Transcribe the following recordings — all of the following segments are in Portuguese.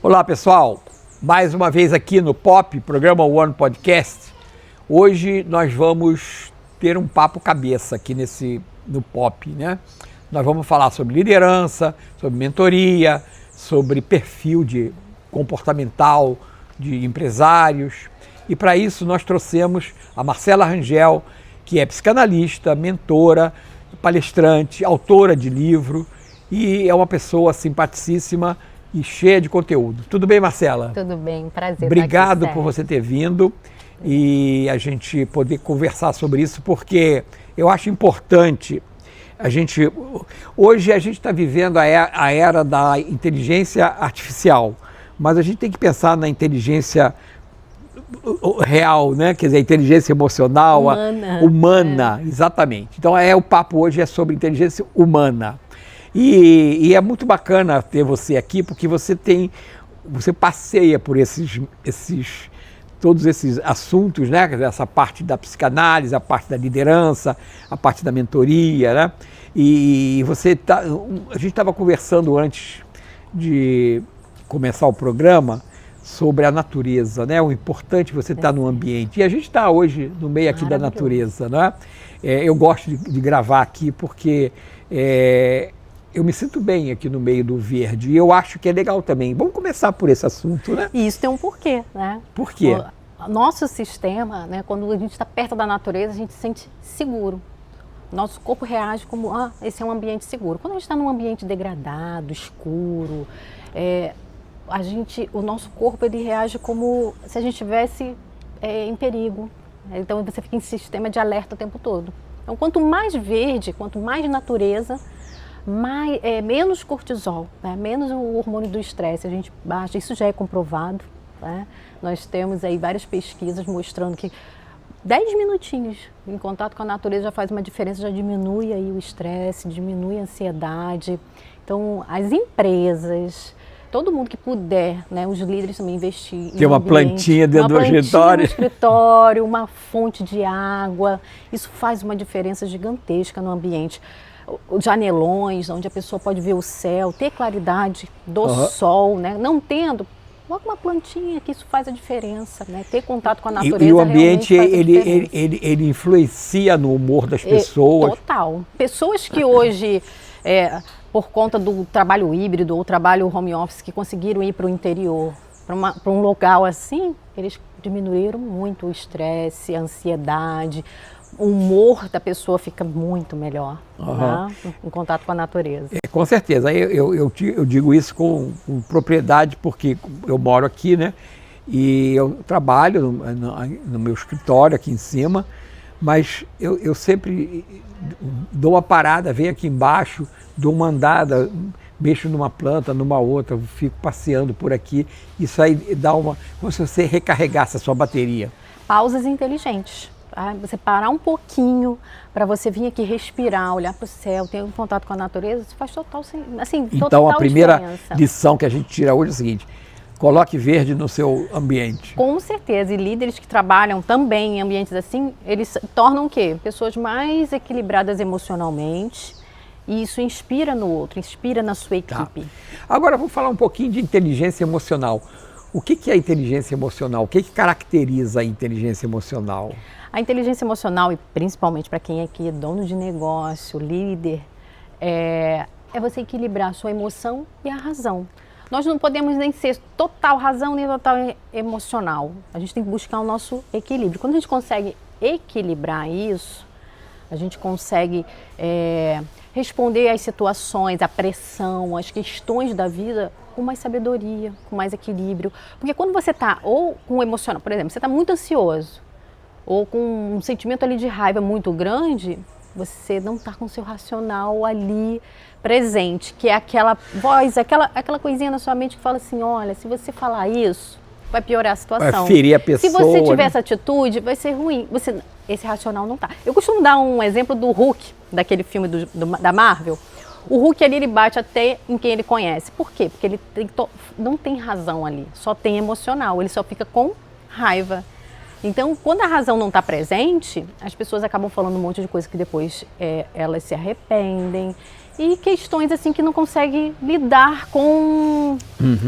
Olá pessoal, mais uma vez aqui no POP, Programa One Podcast. Hoje nós vamos ter um papo cabeça aqui no POP, né? Nós vamos falar sobre liderança, sobre mentoria, sobre perfil comportamental de empresários. E para isso nós trouxemos a Marcela Rangel, que é psicanalista, mentora, palestrante, autora de livro e é uma pessoa simpaticíssima e cheia de conteúdo. Tudo bem, Marcela? Tudo bem, prazer. Obrigado por você ter vindo e a gente poder conversar sobre isso, porque eu acho importante hoje a gente está vivendo a era da inteligência artificial, mas a gente tem que pensar na inteligência real, né? Quer dizer, a inteligência emocional, humana, exatamente. Então o papo hoje é sobre inteligência humana. E é muito bacana ter você aqui, porque você passeia por todos esses assuntos, né? Essa parte da psicanálise, a parte da liderança, a parte da mentoria, né? E a gente estava conversando antes de começar o programa sobre a natureza, né? O importante é você estar no ambiente. E a gente está hoje no meio aqui da natureza, né? Eu gosto de gravar aqui porque eu me sinto bem aqui no meio do verde e eu acho que é legal também. Vamos começar por esse assunto, né? E isso tem um porquê, né? Por quê? O nosso sistema, né, quando a gente está perto da natureza, a gente se sente seguro. Nosso corpo reage como, esse é um ambiente seguro. Quando a gente está num ambiente degradado, escuro, o nosso corpo ele reage como se a gente estivesse em perigo. Então você fica em sistema de alerta o tempo todo. Então quanto mais verde, quanto mais natureza, menos cortisol, né? Menos o hormônio do estresse a gente baixa. Isso já é comprovado, né? Nós temos aí várias pesquisas mostrando que 10 minutinhos em contato com a natureza já faz uma diferença, já diminui aí o estresse, diminui a ansiedade. Então as empresas, todo mundo que puder, né, os líderes também investir tem uma plantinha dentro do escritório, uma fonte de água, isso faz uma diferença gigantesca no ambiente. Janelões, onde a pessoa pode ver o céu, ter claridade do sol, né? Não tendo, coloca uma plantinha que isso faz a diferença, né? Ter contato com a natureza. E o ambiente, ele influencia no humor das pessoas. Total. Pessoas que hoje, por conta do trabalho híbrido ou trabalho home office, que conseguiram ir para o interior, para um local assim, eles diminuíram muito o estresse, a ansiedade. O humor da pessoa fica muito melhor, né? Em contato com a natureza. Com certeza, eu digo isso com propriedade porque eu moro aqui, né? E eu trabalho no meu escritório aqui em cima, mas eu sempre dou uma parada, venho aqui embaixo, dou uma andada, mexo numa planta, numa outra, fico passeando por aqui. Isso aí dá como se você recarregasse a sua bateria. Pausas inteligentes. Você parar um pouquinho para você vir aqui respirar, olhar para o céu, ter um contato com a natureza, isso faz total Então a primeira lição que a gente tira hoje é o seguinte: coloque verde no seu ambiente. Com certeza, e líderes que trabalham também em ambientes assim, eles tornam o quê? Pessoas mais equilibradas emocionalmente, e isso inspira no outro, inspira na sua equipe. Agora vamos falar um pouquinho de inteligência emocional. O que é inteligência emocional? O que caracteriza a inteligência emocional? A inteligência emocional, e principalmente para quem aqui é dono de negócio, líder, é você equilibrar a sua emoção e a razão. Nós não podemos nem ser total razão nem total emocional. A gente tem que buscar o nosso equilíbrio. Quando a gente consegue equilibrar isso, a gente consegue responder às situações, à pressão, às questões da vida com mais sabedoria, com mais equilíbrio. Porque quando você está ou com o emocional, por exemplo, você está muito ansioso, ou com um sentimento ali de raiva muito grande, você não está com o seu racional ali presente, que é aquela voz, aquela coisinha na sua mente que fala assim, olha, se você falar isso, vai piorar a situação. Vai ferir a pessoa. Se você tiver essa atitude, vai ser ruim. Esse racional não está. Eu costumo dar um exemplo do Hulk, daquele filme da Marvel. O Hulk ali, ele bate até em quem ele conhece. Por quê? Porque ele não tem razão ali, só tem emocional, ele só fica com raiva. Então, quando a razão não está presente, as pessoas acabam falando um monte de coisa que depois elas se arrependem e questões assim que não consegue lidar com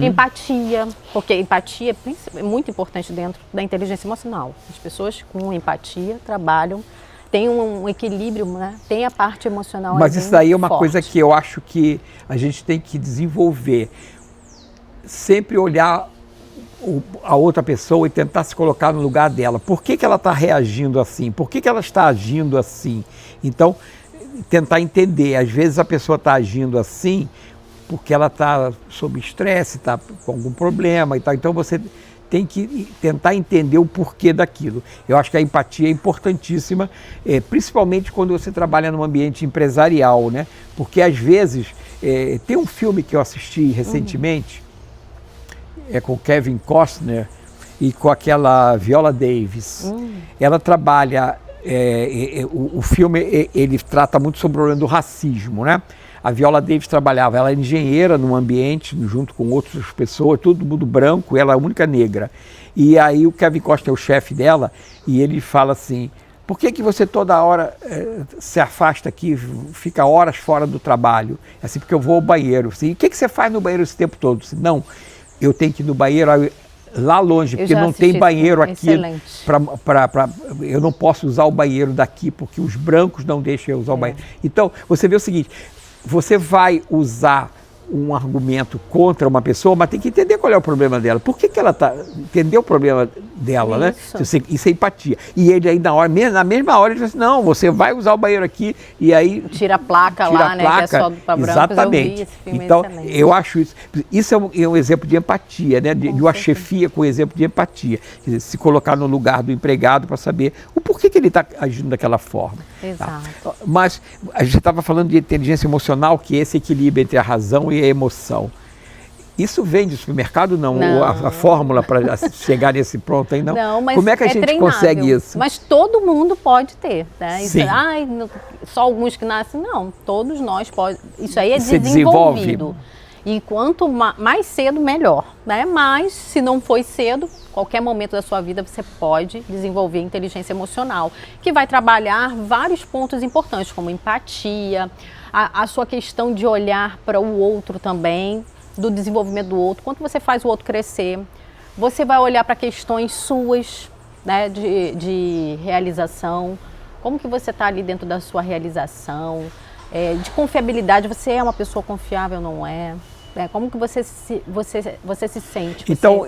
empatia, porque empatia é muito importante dentro da inteligência emocional. As pessoas com empatia trabalham, têm um equilíbrio, né? Tem a parte emocional. Mas isso daí é uma forte. coisa que eu acho que a gente tem que desenvolver. Sempre olhar a outra pessoa e tentar se colocar no lugar dela. Por que ela está reagindo assim? Por que ela está agindo assim? Então, tentar entender. Às vezes a pessoa está agindo assim porque ela está sob estresse, está com algum problema e tal. Então você tem que tentar entender o porquê daquilo. Eu acho que a empatia é importantíssima, principalmente quando você trabalha num ambiente empresarial, né? Porque às vezes, tem um filme que eu assisti recentemente, com Kevin Costner e com aquela Viola Davis. Ela trabalha, o filme ele trata muito sobre o problema do racismo, né? A Viola Davis trabalhava, ela era engenheira num ambiente, junto com outras pessoas, todo mundo branco, ela é a única negra. E aí o Kevin Costner é o chefe dela, e ele fala assim, por que você toda hora se afasta aqui, fica horas fora do trabalho? Assim, porque eu vou ao banheiro. Assim, o que você faz no banheiro esse tempo todo? Assim, não, eu tenho que ir no banheiro lá longe, porque não tem banheiro aqui. Eu não posso usar o banheiro daqui, porque os brancos não deixam eu usar o banheiro. Então, você vê o seguinte, você vai usar um argumento contra uma pessoa, mas tem que entender qual é o problema dela. Por que ela está... Entender o problema dela, né? Isso é empatia. E ele aí na mesma hora, ele diz assim, não, você vai usar o banheiro aqui e aí... Tira a placa lá, né? Que é só para brancos. Exatamente. Eu vi esse filme, então, excelente. eu acho isso... Isso é um exemplo de empatia, né? De uma chefia com exemplo de empatia. Quer dizer, se colocar no lugar do empregado para saber o porquê que ele está agindo daquela forma. Exato. Tá? Mas a gente estava falando de inteligência emocional, que é esse equilíbrio entre a razão e a emoção. Isso vem do supermercado, não? A fórmula para chegar nesse pronto aí, não? Não, mas como é que a gente treinável. Consegue isso? Mas todo mundo pode ter, né? Sim. Só alguns que nascem, não. Todos nós podemos. Isso aí é desenvolvido. E quanto mais cedo, melhor, né? Mas, se não foi cedo, qualquer momento da sua vida você pode desenvolver inteligência emocional, que vai trabalhar vários pontos importantes, como empatia, a sua questão de olhar para o outro também, do desenvolvimento do outro, quanto você faz o outro crescer. Você vai olhar para questões suas, né, de realização, como que você está ali dentro da sua realização, de confiabilidade, você é uma pessoa confiável ou não é? Como que você se sente? Então,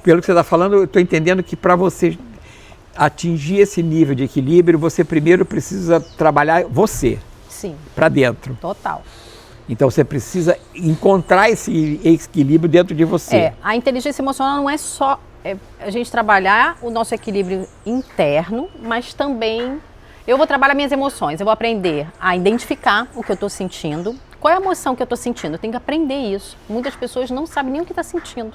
pelo que você está falando, eu estou entendendo que para você atingir esse nível de equilíbrio, você primeiro precisa trabalhar você. Sim. Para dentro. Total. Então você precisa encontrar esse equilíbrio dentro de você. A inteligência emocional não é só a gente trabalhar o nosso equilíbrio interno, mas também eu vou trabalhar minhas emoções, eu vou aprender a identificar o que eu estou sentindo. Qual é a emoção que eu estou sentindo? Eu tenho que aprender isso. Muitas pessoas não sabem nem o que está sentindo.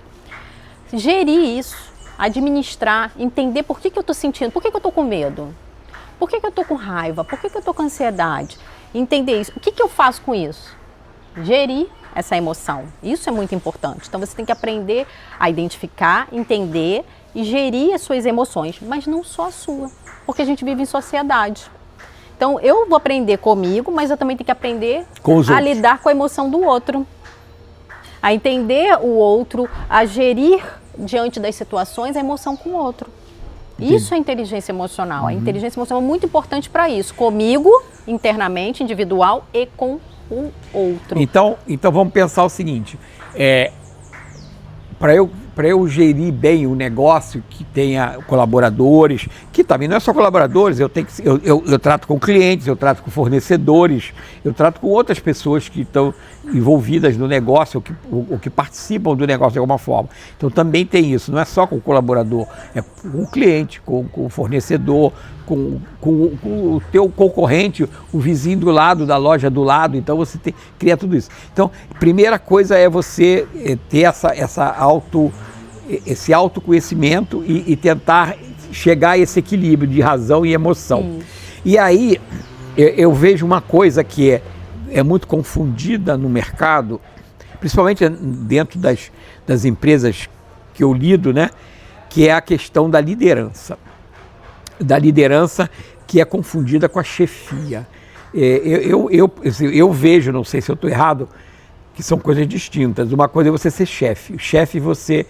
Gerir isso, administrar, entender por que eu estou sentindo, por que eu estou com medo, por que eu estou com raiva, por que eu estou com ansiedade. Entender isso. O que eu faço com isso? Gerir essa emoção. Isso é muito importante. Então você tem que aprender a identificar, entender e gerir as suas emoções, mas não só a sua, porque a gente vive em sociedade. Então eu vou aprender comigo, mas eu também tenho que aprender a lidar com a emoção do outro, a entender o outro, a gerir diante das situações a emoção com o outro. Isso é inteligência emocional. A inteligência emocional é muito importante para isso, comigo, internamente, individual e com o outro. Então vamos pensar o seguinte, para eu gerir bem o negócio, que tenha colaboradores, que também não é só colaboradores, eu trato com clientes, eu trato com fornecedores, eu trato com outras pessoas que estão envolvidas no negócio ou que participam do negócio de alguma forma. Então também tem isso, não é só com o colaborador, é com o cliente, com o fornecedor, com o teu concorrente, o vizinho do lado, da loja do lado. Então você cria tudo isso. Então, primeira coisa é você ter esse autoconhecimento e tentar chegar a esse equilíbrio de razão e emoção. E aí eu vejo uma coisa que é muito confundida no mercado, principalmente dentro das empresas que eu lido, né? Que é a questão da liderança. Da liderança que é confundida com a chefia. Eu vejo, não sei se eu estou errado, que são coisas distintas. Uma coisa é você ser chefe. O chefe, você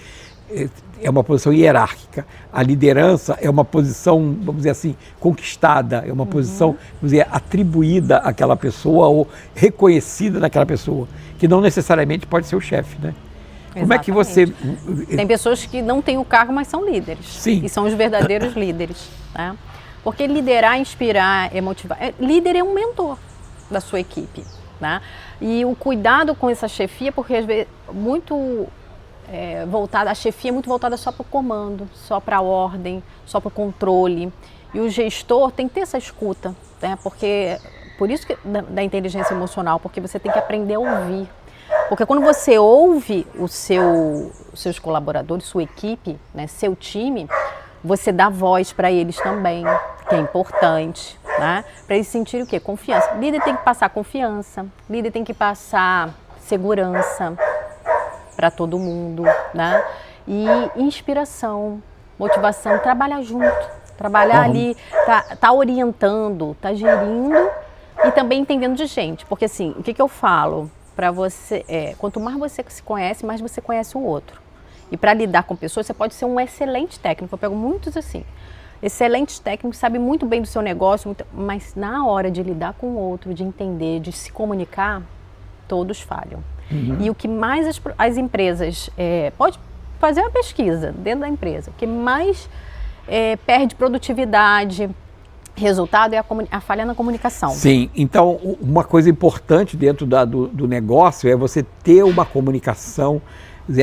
é uma posição hierárquica. A liderança é uma posição, vamos dizer assim, conquistada, é uma posição, vamos dizer, atribuída àquela pessoa ou reconhecida naquela pessoa, que não necessariamente pode ser o chefe, né? Como é que você... Tem pessoas que não têm o cargo, mas são líderes. Sim. E são os verdadeiros líderes, né? Porque liderar, inspirar, é motivar. Líder é um mentor da sua equipe, né? E o cuidado com essa chefia, porque às vezes a chefia é muito voltada só para o comando, só para a ordem, só para o controle. E o gestor tem que ter essa escuta, né? Por isso que da inteligência emocional, porque você tem que aprender a ouvir. Porque quando você ouve os seus colaboradores, sua equipe, né, seu time, você dá voz para eles também, que é importante, né? Para eles sentirem o quê? Confiança. Líder tem que passar confiança, líder tem que passar segurança para todo mundo, né? E inspiração, motivação, trabalhar junto, trabalhar ali, tá orientando, tá gerindo e também entendendo de gente. Porque assim, o que eu falo para você quanto mais você se conhece, mais você conhece o outro. E para lidar com pessoas, você pode ser um excelente técnico. Eu pego muitos assim. Excelente técnico, sabe muito bem do seu negócio, mas na hora de lidar com o outro, de entender, de se comunicar, todos falham. E o que mais as empresas... pode fazer uma pesquisa dentro da empresa. O que mais perde produtividade, resultado, é a falha na comunicação. Sim, então uma coisa importante dentro do negócio é você ter uma comunicação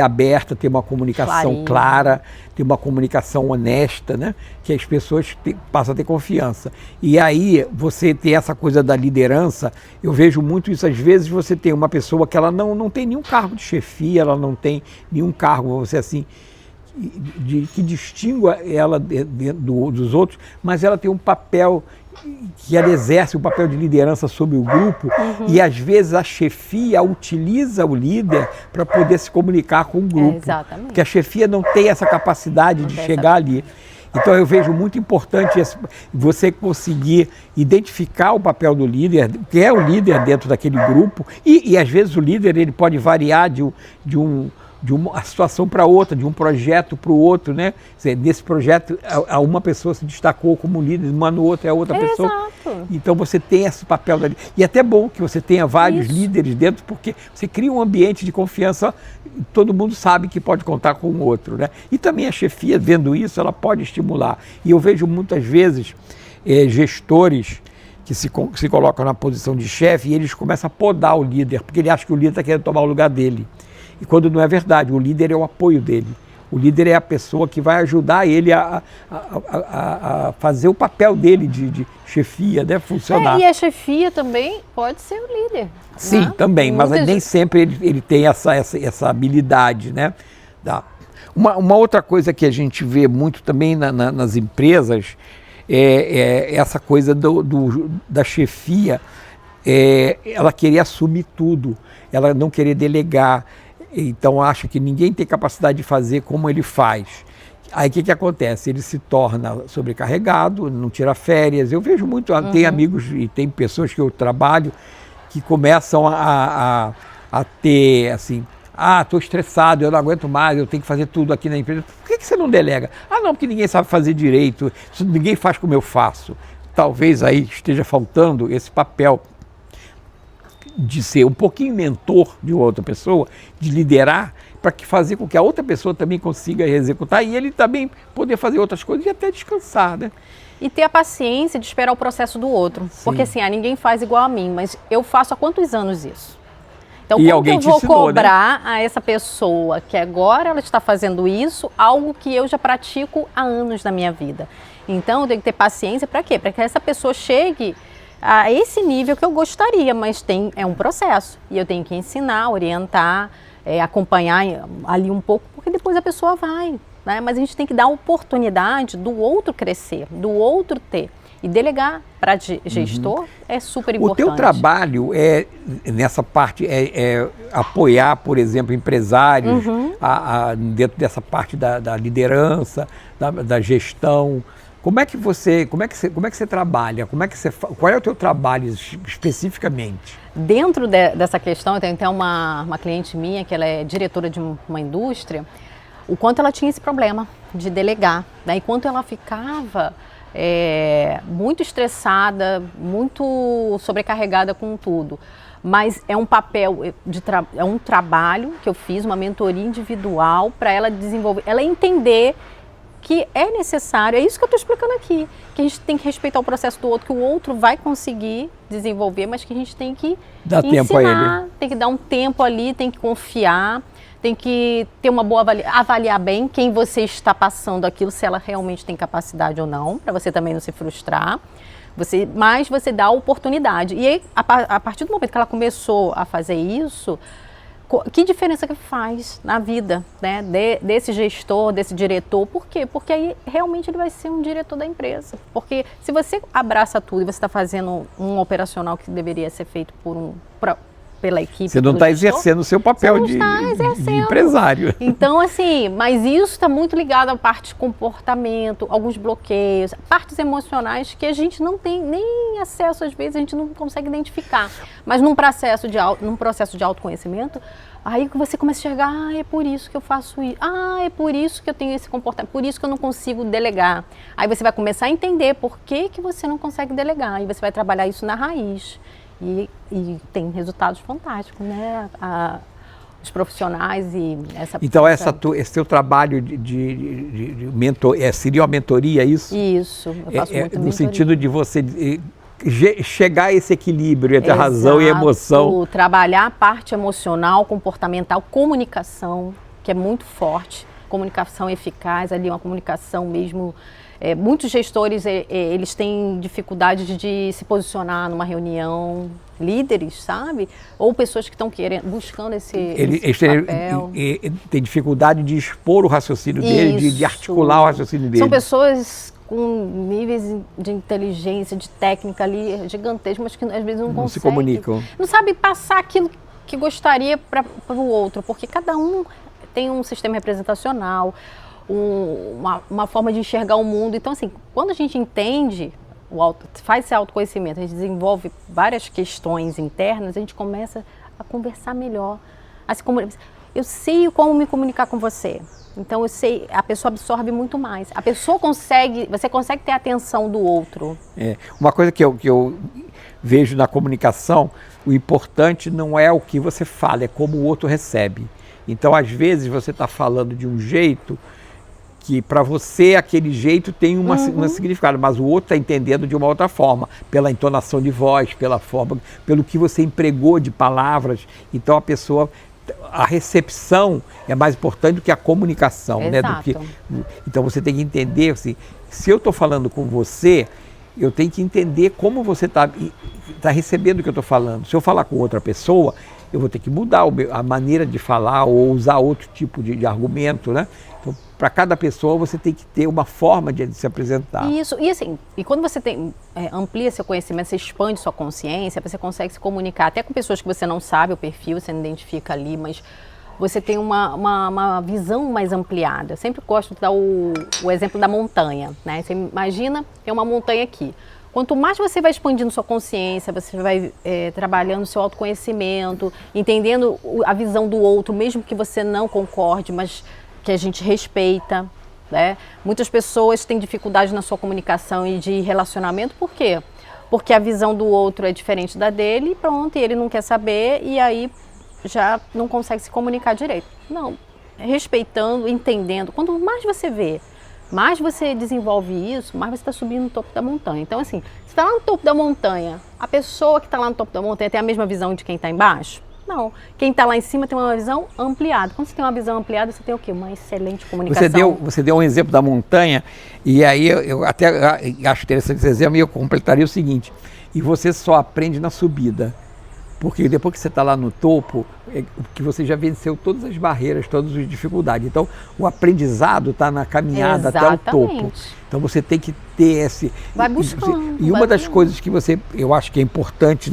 aberta, ter uma comunicação clara, ter uma comunicação honesta, né? Que as pessoas passam a ter confiança. E aí, você ter essa coisa da liderança, eu vejo muito isso, às vezes você tem uma pessoa que ela não tem nenhum cargo de chefia, ela não tem nenhum cargo, vamos dizer assim, que distingua ela dos outros, mas ela tem um papel que ela exerce, um papel de liderança sobre o grupo, e às vezes a chefia utiliza o líder para poder se comunicar com o grupo, exatamente. Porque a chefia não tem essa capacidade de chegar ali. Então eu vejo muito importante você conseguir identificar o papel do líder, que é o líder dentro daquele grupo, e às vezes o líder ele pode variar de uma situação para outra, de um projeto para o outro, né? Nesse projeto, uma pessoa se destacou como líder, mas no outro é outra pessoa. Exato. Então você tem esse papel dali. E é até bom que você tenha vários líderes dentro, porque você cria um ambiente de confiança, todo mundo sabe que pode contar com o outro, né? E também a chefia, vendo isso, ela pode estimular. E eu vejo muitas vezes gestores que se colocam na posição de chefe e eles começam a podar o líder, porque ele acha que o líder está querendo tomar o lugar dele. E quando não é verdade, o líder é o apoio dele. O líder é a pessoa que vai ajudar ele a fazer o papel dele de chefia, né, funcionar. E a chefia também pode ser o líder. Sim, né? Também, mas nem sempre ele tem essa habilidade, né? Uma outra coisa que a gente vê muito também nas empresas é essa coisa da chefia, ela querer assumir tudo, ela não querer delegar. Então acha que ninguém tem capacidade de fazer como ele faz. Aí o que acontece? Ele se torna sobrecarregado, não tira férias. Eu vejo muito, tem amigos e tem pessoas que eu trabalho que começam a ter assim, estou estressado, eu não aguento mais, eu tenho que fazer tudo aqui na empresa. Por que você não delega? Não, porque ninguém sabe fazer direito, ninguém faz como eu faço. Talvez aí esteja faltando esse papel de ser um pouquinho mentor de outra pessoa, de liderar, para fazer com que a outra pessoa também consiga executar e ele também poder fazer outras coisas e até descansar, né? E ter a paciência de esperar o processo do outro. Sim. Porque assim, ninguém faz igual a mim, mas eu faço há quantos anos isso? Então, como eu vou cobrar, né, a essa pessoa que agora ela está fazendo isso, algo que eu já pratico há anos na minha vida? Então, eu tenho que ter paciência para quê? Para que essa pessoa chegue a esse nível que eu gostaria, mas é um processo. E eu tenho que ensinar, orientar, acompanhar ali um pouco, porque depois a pessoa vai, né? Mas a gente tem que dar a oportunidade do outro crescer, do outro ter. E delegar para gestor é super importante. O teu trabalho nessa parte, apoiar, por exemplo, empresários dentro dessa parte da liderança, da gestão. Como é que você trabalha? Qual é o teu trabalho especificamente? Dentro dessa questão, eu tenho até uma cliente minha, que ela é diretora de uma indústria, o quanto ela tinha esse problema de delegar, né? E quanto ela ficava muito estressada, muito sobrecarregada com tudo. Mas é um papel, é um trabalho que eu fiz, uma mentoria individual para ela desenvolver, ela entender que é necessário, é isso que eu estou explicando aqui, que a gente tem que respeitar o processo do outro, que o outro vai conseguir desenvolver, mas que a gente tem que dar tempo a ele. Tem que dar um tempo ali, tem que confiar, tem que ter uma boa avaliar bem quem você está passando aquilo, se ela realmente tem capacidade ou não, para você também não se frustrar. Mas você dá a oportunidade. E aí, a partir do momento que ela começou a fazer isso, que diferença que faz na vida, né, desse gestor, desse diretor? Por quê? Porque aí realmente ele vai ser um diretor da empresa. Porque se você abraça tudo e você está fazendo um operacional que deveria ser feito pela equipe. Você não está exercendo o seu papel de empresário. Então, assim, mas isso está muito ligado à parte de comportamento, alguns bloqueios, partes emocionais que a gente não tem nem acesso, às vezes a gente não consegue identificar. Mas num processo de autoconhecimento, aí que você começa a enxergar, é por isso que eu faço isso, é por isso que eu tenho esse comportamento, por isso que eu não consigo delegar. Aí você vai começar a entender por que você não consegue delegar, e você vai trabalhar isso na raiz. E tem resultados fantásticos, né? Os profissionais e essa... Então, esse teu trabalho de mentor, seria uma mentoria, isso? Isso, eu faço muito no sentido de você chegar a esse equilíbrio entre a razão e a emoção. Trabalhar a parte emocional, comportamental, comunicação, que é muito forte, comunicação eficaz, ali uma comunicação mesmo... muitos gestores, eles têm dificuldade de se posicionar numa reunião, líderes, sabe? Ou pessoas que estão buscando esse papel. Têm dificuldade de expor o raciocínio dele, de articular o raciocínio dele. São pessoas com níveis de inteligência, de técnica ali gigantescos, mas que às vezes não conseguem. Se comunicam. Não sabe passar aquilo que gostaria para o outro, porque cada um tem um sistema representacional, uma forma de enxergar o mundo. Então, assim, quando a gente entende, faz esse autoconhecimento, a gente desenvolve várias questões internas, a gente começa a conversar melhor. Eu sei como me comunicar com você. Então, a pessoa absorve muito mais. Você consegue ter a atenção do outro. Uma coisa que eu vejo na comunicação, o importante não é o que você fala, é como o outro recebe. Então, às vezes, você está falando de um jeito que para você aquele jeito tem um significado, mas o outro está entendendo de uma outra forma, pela entonação de voz, pelo que você empregou de palavras. Então a recepção é mais importante do que a comunicação, né? Então você tem que entender, assim, se eu estou falando com você, eu tenho que entender como você está recebendo o que eu estou falando. Se eu falar com outra pessoa, eu vou ter que mudar a maneira de falar ou usar outro tipo de argumento, né? Então, para cada pessoa, você tem que ter uma forma de se apresentar. Isso, e quando você amplia seu conhecimento, você expande sua consciência, você consegue se comunicar até com pessoas que você não sabe o perfil, você não identifica ali, mas você tem uma visão mais ampliada. Eu sempre gosto de dar o exemplo da montanha, né? Você imagina, tem uma montanha aqui. Quanto mais você vai expandindo sua consciência, você vai trabalhando seu autoconhecimento, entendendo a visão do outro, mesmo que você não concorde, mas que a gente respeita, né? Muitas pessoas têm dificuldade na sua comunicação e de relacionamento, por quê? Porque a visão do outro é diferente da dele e pronto, e ele não quer saber e aí já não consegue se comunicar direito. Não, respeitando, entendendo. Quanto mais você vê, mais você desenvolve isso, mais você está subindo no topo da montanha. Então, assim, você está lá no topo da montanha, a pessoa que está lá no topo da montanha tem a mesma visão de quem está embaixo? Não. Quem está lá em cima tem uma visão ampliada. Quando você tem uma visão ampliada, você tem o quê? Uma excelente comunicação. Você deu um exemplo da montanha, e aí eu até acho interessante esse exemplo, e eu completaria o seguinte: e você só aprende na subida. Porque depois que você está lá no topo, que você já venceu todas as barreiras, todas as dificuldades. Então, o aprendizado está na caminhada até o topo. Então, você tem que ter esse... Vai buscando. E uma das coisas que eu acho que é importante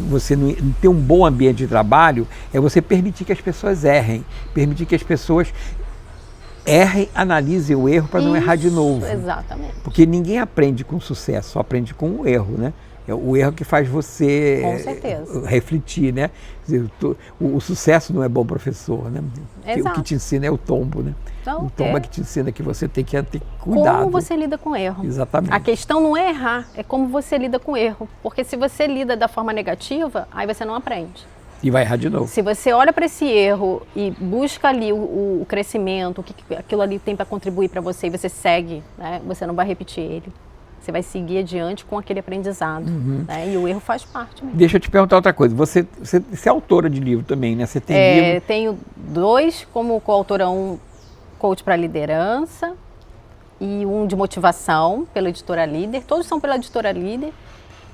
você ter um bom ambiente de trabalho é você permitir que as pessoas errem, permitir que as pessoas erre, analise o erro para não errar de novo. Exatamente. Porque ninguém aprende com sucesso, só aprende com o erro, né? É o erro que faz você com certeza. refletir, né? Quer dizer, o sucesso não é bom professor, né? Exato. O que te ensina é o tombo, né? Então, o tombo é que te ensina que você tem que ter cuidado. Como você lida com o erro. Exatamente. A questão não é errar, é como você lida com o erro. Porque se você lida da forma negativa, aí você não aprende. E vai errar de novo. Se você olha para esse erro e busca ali o crescimento, o que aquilo ali tem para contribuir para você e você segue, né? Você não vai repetir ele. Você vai seguir adiante com aquele aprendizado. Né? E o erro faz parte mesmo. Deixa eu te perguntar outra coisa. Você é autora de livro também, né? Você tem livro... Tenho 2 como coautora, um coach para liderança e um de motivação pela Editora Líder. Todos são pela Editora Líder.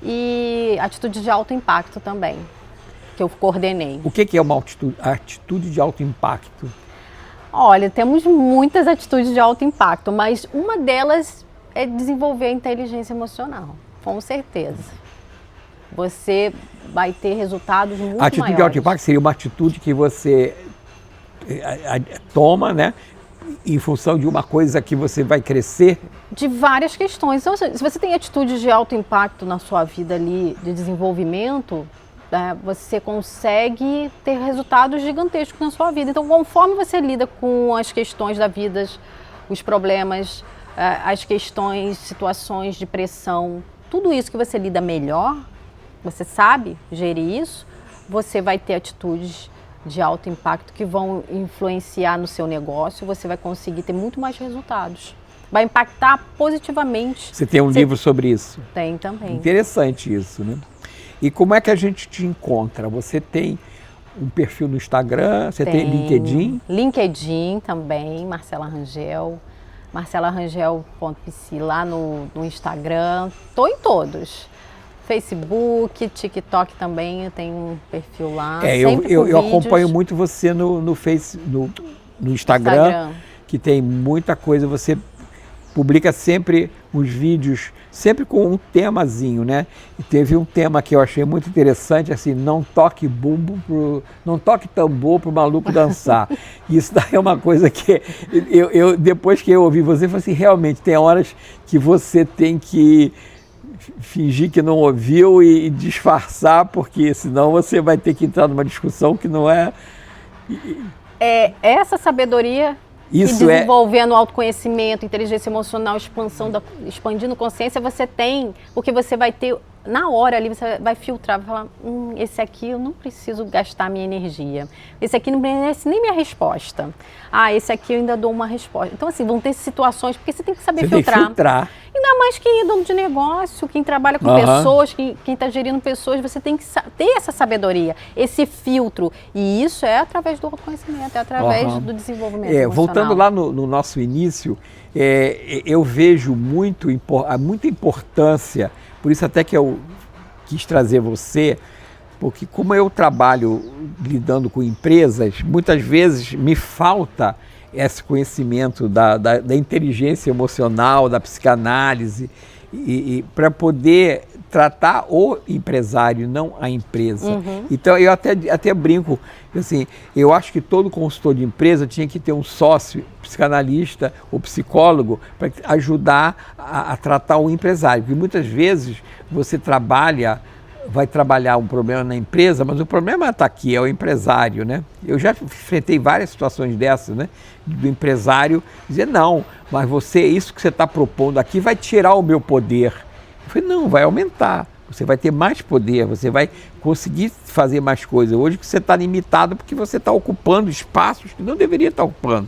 E atitude de alto impacto também, que eu coordenei. O que é uma atitude de alto impacto? Olha, temos muitas atitudes de alto impacto, mas uma delas é desenvolver a inteligência emocional, com certeza. Você vai ter resultados muito maiores. A atitude de alto impacto seria uma atitude que você toma, né, em função de uma coisa que você vai crescer? De várias questões. Então, se você tem atitudes de alto impacto na sua vida ali, de desenvolvimento, você consegue ter resultados gigantescos na sua vida. Então, conforme você lida com as questões da vida, os problemas, as questões, situações de pressão, tudo isso que você lida melhor, você sabe gerir isso, você vai ter atitudes de alto impacto que vão influenciar no seu negócio, você vai conseguir ter muito mais resultados. Vai impactar positivamente. Você tem um livro sobre isso? Tem também. Interessante isso, né? E como é que a gente te encontra? Você tem um perfil no Instagram, você tem LinkedIn? LinkedIn também, Marcela Rangel. marcelarangel.pc lá no Instagram. Estou em todos. Facebook, TikTok também, eu tenho um perfil lá. Eu acompanho muito você no Instagram, que tem muita coisa. Você publica sempre os vídeos, sempre com um temazinho, né? E teve um tema que eu achei muito interessante, assim, não toque tambor pro maluco dançar. Isso daí é uma coisa que depois que eu ouvi você, eu falei assim, realmente tem horas que você tem que fingir que não ouviu e disfarçar, porque senão você vai ter que entrar numa discussão que não é... Essa sabedoria isso e desenvolvendo autoconhecimento, inteligência emocional, expandindo consciência, você tem, porque você vai ter, na hora ali, você vai filtrar, vai falar, esse aqui eu não preciso gastar minha energia, esse aqui não merece nem minha resposta, esse aqui eu ainda dou uma resposta. Então, assim, vão ter situações, porque você tem que saber filtrar. Ainda mais quem é dono de negócio, quem trabalha com pessoas, quem está gerindo pessoas, você tem que ter essa sabedoria, esse filtro. E isso é através do autoconhecimento, é através do desenvolvimento emocional. Voltando lá no nosso início, eu vejo muita importância, por isso até que eu quis trazer você, porque como eu trabalho lidando com empresas, muitas vezes me falta esse conhecimento da inteligência emocional, da psicanálise, e para poder tratar o empresário, não a empresa. Então eu até brinco, assim, eu acho que todo consultor de empresa tinha que ter um sócio psicanalista ou psicólogo para ajudar a tratar o empresário, porque muitas vezes você vai trabalhar um problema na empresa, mas o problema está aqui, é o empresário, né? Eu já enfrentei várias situações dessas, né? Do empresário dizer, não, mas isso que você está propondo aqui vai tirar o meu poder. Eu falei, não, vai aumentar. Você vai ter mais poder, você vai conseguir fazer mais coisas. Hoje você está limitado porque você está ocupando espaços que não deveria estar ocupando.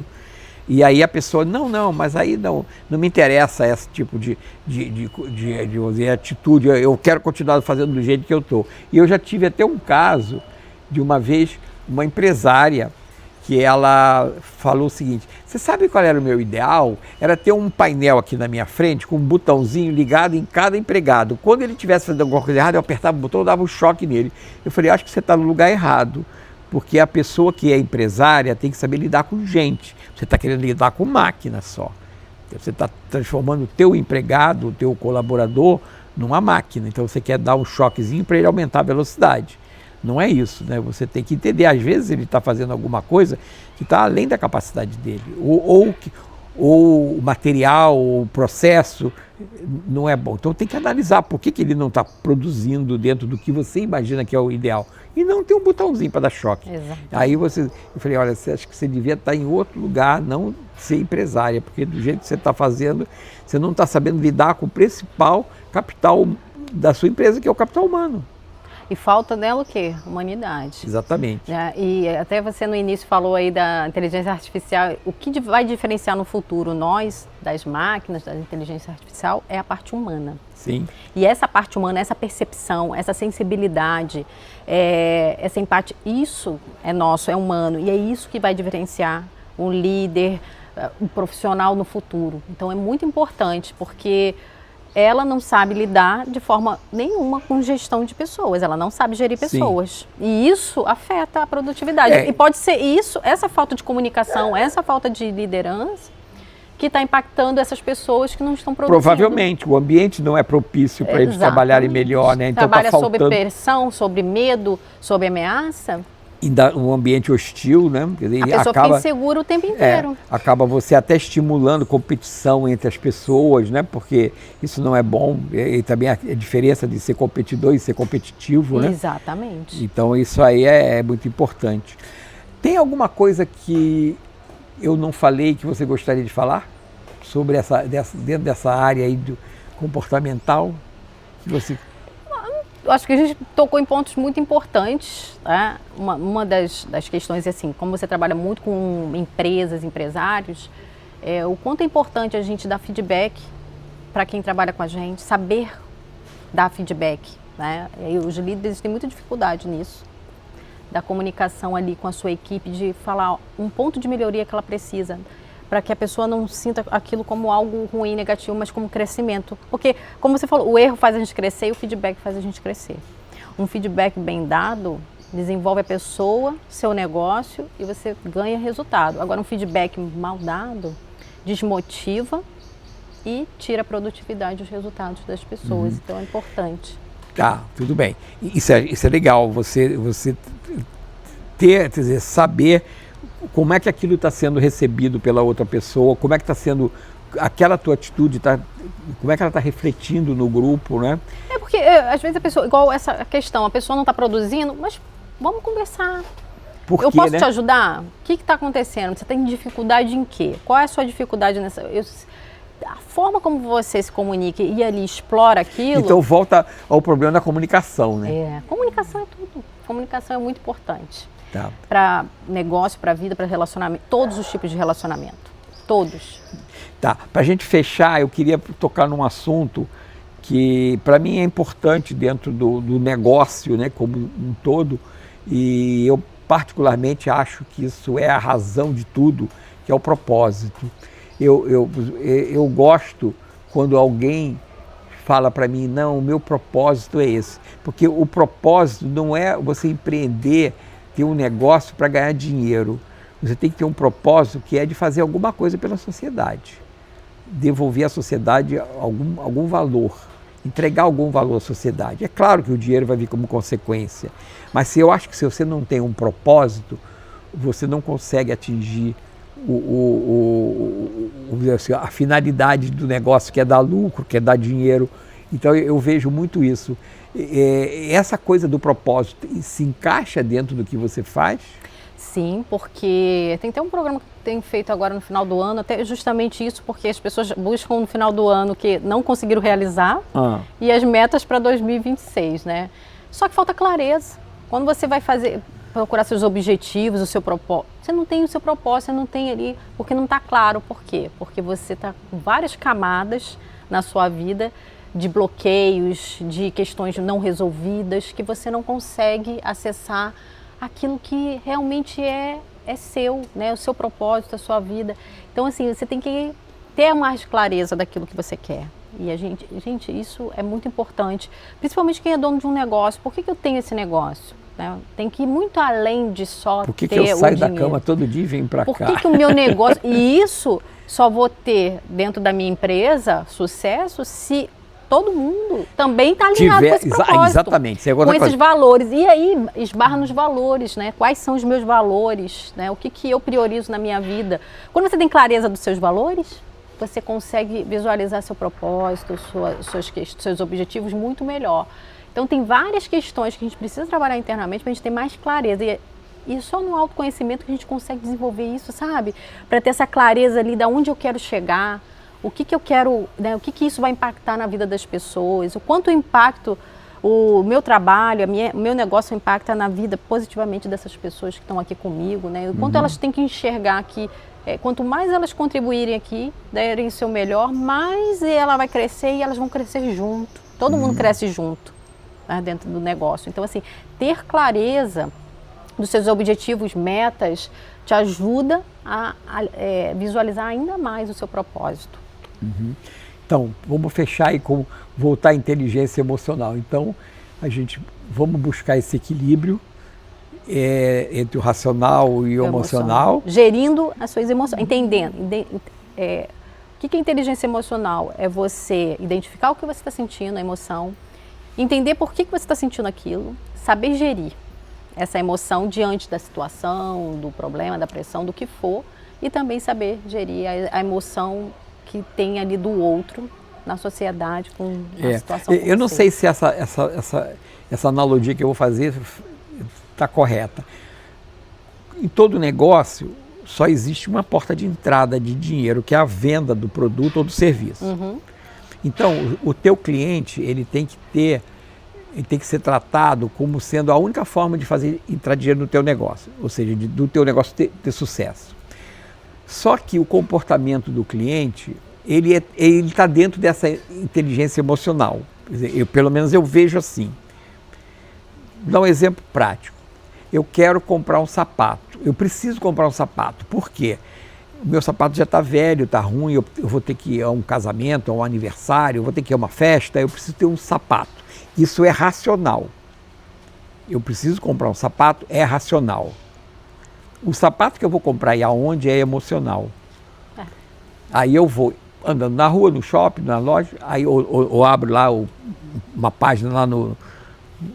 E aí a pessoa, não, mas aí não me interessa esse tipo de atitude, eu quero continuar fazendo do jeito que eu estou. E eu já tive até um caso de uma vez, uma empresária, que ela falou o seguinte, você sabe qual era o meu ideal? Era ter um painel aqui na minha frente com um botãozinho ligado em cada empregado. Quando ele estivesse fazendo alguma coisa errada, eu apertava o botão e dava um choque nele. Eu falei, acho que você está no lugar errado, porque a pessoa que é empresária tem que saber lidar com gente. Você está querendo lidar com máquina só. Você está transformando o teu empregado, o teu colaborador, numa máquina. Então você quer dar um choquezinho para ele aumentar a velocidade. Não é isso, né? Você tem que entender, às vezes ele está fazendo alguma coisa que está além da capacidade dele, ou o material, ou o processo não é bom. Então tem que analisar por que ele não está produzindo dentro do que você imagina que é o ideal. E não tem um botãozinho para dar choque. Exato. Aí eu falei, olha, você acha que você devia estar em outro lugar, não ser empresária, porque do jeito que você está fazendo, você não está sabendo lidar com o principal capital da sua empresa, que é o capital humano. E falta dela o quê? Humanidade. Exatamente. E até você no início falou aí da inteligência artificial. O que vai diferenciar no futuro nós, das máquinas, da inteligência artificial, é a parte humana. Sim. E essa parte humana, essa percepção, essa sensibilidade, essa empatia, isso é nosso, é humano. E é isso que vai diferenciar um líder, um profissional no futuro. Então é muito importante, porque ela não sabe lidar de forma nenhuma com gestão de pessoas, ela não sabe gerir pessoas. Sim. E isso afeta a produtividade. E pode ser isso, essa falta de comunicação, essa falta de liderança, que está impactando essas pessoas que não estão produzindo. Provavelmente, o ambiente não é propício para eles trabalharem melhor, né? Então trabalha sob pressão, sobre medo, sob ameaça. Um ambiente hostil, né? Quer dizer, a pessoa fica insegura o tempo inteiro. Acaba você até estimulando competição entre as pessoas, né? Porque isso não é bom. E também a diferença de ser competidor e ser competitivo, né? Exatamente. Então isso aí é muito importante. Tem alguma coisa que eu não falei que você gostaria de falar sobre dentro dessa área aí do comportamental que você... Eu acho que a gente tocou em pontos muito importantes, né? Uma das questões é assim, como você trabalha muito com empresas, empresários, o quanto é importante a gente dar feedback para quem trabalha com a gente, saber dar feedback, né? E os líderes têm muita dificuldade nisso, da comunicação ali com a sua equipe, de falar um ponto de melhoria que ela precisa, para que a pessoa não sinta aquilo como algo ruim, negativo, mas como crescimento. Porque, como você falou, o erro faz a gente crescer e o feedback faz a gente crescer. Um feedback bem dado desenvolve a pessoa, seu negócio e você ganha resultado. Agora, um feedback mal dado desmotiva e tira a produtividade dos resultados das pessoas. Então, é importante. Tá, tudo bem. Isso é legal, você ter, quer dizer, saber como é que aquilo está sendo recebido pela outra pessoa, como é que está sendo aquela tua atitude, como é que ela está refletindo no grupo, né? Porque às vezes a pessoa, igual essa questão, a pessoa não está produzindo, mas vamos conversar. Eu posso te ajudar? O que está acontecendo? Você tem dificuldade em quê? Qual é a sua dificuldade nessa... A forma como você se comunica e ali explora aquilo... Então volta ao problema da comunicação, né? Comunicação é tudo. Comunicação é muito importante. Tá. Para negócio, para vida, para relacionamento, todos os tipos de relacionamento, todos. Tá, para a gente fechar, eu queria tocar num assunto que para mim é importante dentro do negócio, né, como um todo, e eu particularmente acho que isso é a razão de tudo, que é o propósito. Eu gosto quando alguém fala para mim, não, o meu propósito é esse, porque o propósito não é você empreender, ter um negócio para ganhar dinheiro. Você tem que ter um propósito que é de fazer alguma coisa pela sociedade, devolver à sociedade algum valor, entregar algum valor à sociedade. É claro que o dinheiro vai vir como consequência, mas eu acho que se você não tem um propósito, você não consegue atingir a finalidade do negócio, que é dar lucro, que é dar dinheiro. Então eu vejo muito isso. Essa coisa do propósito se encaixa dentro do que você faz? Sim, porque tem até um programa que tem feito agora no final do ano, até justamente isso, porque as pessoas buscam no final do ano que não conseguiram realizar e as metas para 2026, né? Só que falta clareza. Quando você vai procurar seus objetivos, o seu propósito, você não tem o seu propósito, você não tem ali, porque não está claro. Por quê? Porque você está com várias camadas na sua vida de bloqueios, de questões não resolvidas, que você não consegue acessar aquilo que realmente é seu, né? O seu propósito, a sua vida. Então, assim, você tem que ter mais clareza daquilo que você quer. E gente, isso é muito importante, principalmente quem é dono de um negócio. Por que eu tenho esse negócio? Né? Tem que ir muito além de só ter o dinheiro. Por que eu saio da cama todo dia e venho para cá? Por que o meu negócio... E isso só vou ter dentro da minha empresa sucesso se todo mundo também está alinhado com esse propósito. Exatamente. Isso é com esses valores. E aí, esbarra nos valores, né? Quais são os meus valores, né? O que eu priorizo na minha vida. Quando você tem clareza dos seus valores, você consegue visualizar seu propósito, seus objetivos muito melhor. Então, tem várias questões que a gente precisa trabalhar internamente para a gente ter mais clareza. E só no autoconhecimento que a gente consegue desenvolver isso, sabe? Para ter essa clareza ali de onde eu quero chegar, o que eu quero, né? O que isso vai impactar na vida das pessoas, o quanto impacto o meu trabalho, o meu negócio impacta na vida positivamente dessas pessoas que estão aqui comigo, né? O quanto elas têm que enxergar que quanto mais elas contribuírem aqui, derem o seu melhor, mais ela vai crescer e elas vão crescer junto. Todo mundo cresce junto, né, dentro do negócio. Então, assim, ter clareza dos seus objetivos, metas, te ajuda a visualizar ainda mais o seu propósito. Então, vamos fechar aí com voltar à inteligência emocional. Então, vamos buscar esse equilíbrio entre o racional e o emocional. Gerindo as suas emoções, entendendo. O que é inteligência emocional? É você identificar o que você está sentindo, a emoção, entender por que você está sentindo aquilo, saber gerir essa emoção diante da situação, do problema, da pressão, do que for, e também saber gerir a emoção que tem ali do outro na sociedade com a situação. Eu não sei se essa analogia que eu vou fazer está correta. Em todo negócio, só existe uma porta de entrada de dinheiro, que é a venda do produto ou do serviço. Então, o teu cliente, ele tem que ser tratado como sendo a única forma de fazer entrar dinheiro no teu negócio, ou seja, do teu negócio ter sucesso. Só que o comportamento do cliente, ele está dentro dessa inteligência emocional. Quer dizer, pelo menos eu vejo assim. Vou dar um exemplo prático. Eu quero comprar um sapato. Eu preciso comprar um sapato. Por quê? O meu sapato já está velho, está ruim, eu vou ter que ir a um casamento, a um aniversário, eu vou ter que ir a uma festa, eu preciso ter um sapato. Isso é racional. Eu preciso comprar um sapato, é racional. O sapato que eu vou comprar e aonde é emocional. Aí eu vou andando na rua, no shopping, na loja, aí eu abro lá uma página lá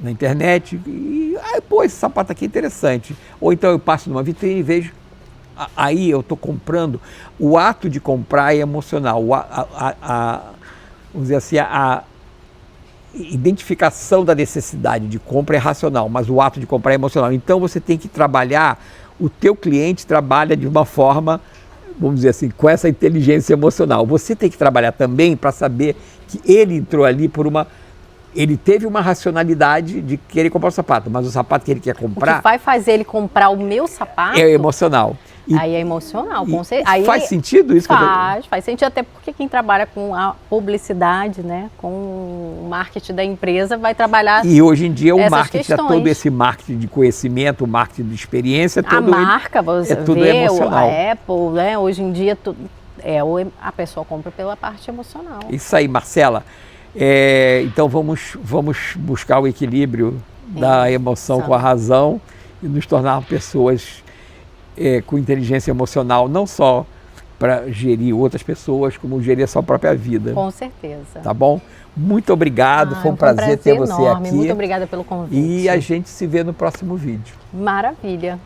na internet e aí, pô, esse sapato aqui é interessante. Ou então eu passo numa vitrine e vejo, aí eu estou comprando. O ato de comprar é emocional. Vamos dizer assim, a identificação da necessidade de compra é racional, mas o ato de comprar é emocional. Então você tem que trabalhar, o teu cliente trabalha de uma forma, vamos dizer assim, com essa inteligência emocional. Você tem que trabalhar também para saber que ele entrou ali ele teve uma racionalidade de querer comprar o sapato, mas o sapato que ele quer comprar... O que vai fazer ele comprar o meu sapato... É emocional. Aí é emocional, com certeza. Aí faz sentido isso? Faz sentido, até porque quem trabalha com a publicidade, né, com o marketing da empresa, vai trabalhar. E hoje em dia o marketing, questões. todo esse marketing de conhecimento, o marketing de experiência, a marca, você tudo vê, emocional. A Apple, né, hoje em dia a pessoa compra pela parte emocional. Isso aí, Marcela. Então vamos buscar o equilíbrio da emoção com a razão e nos tornar pessoas com inteligência emocional, não só para gerir outras pessoas, como gerir a sua própria vida. Com certeza. Tá bom? Muito obrigado, foi um prazer ter você enorme. aqui. Muito obrigada pelo convite. E a gente se vê no próximo vídeo. Maravilha.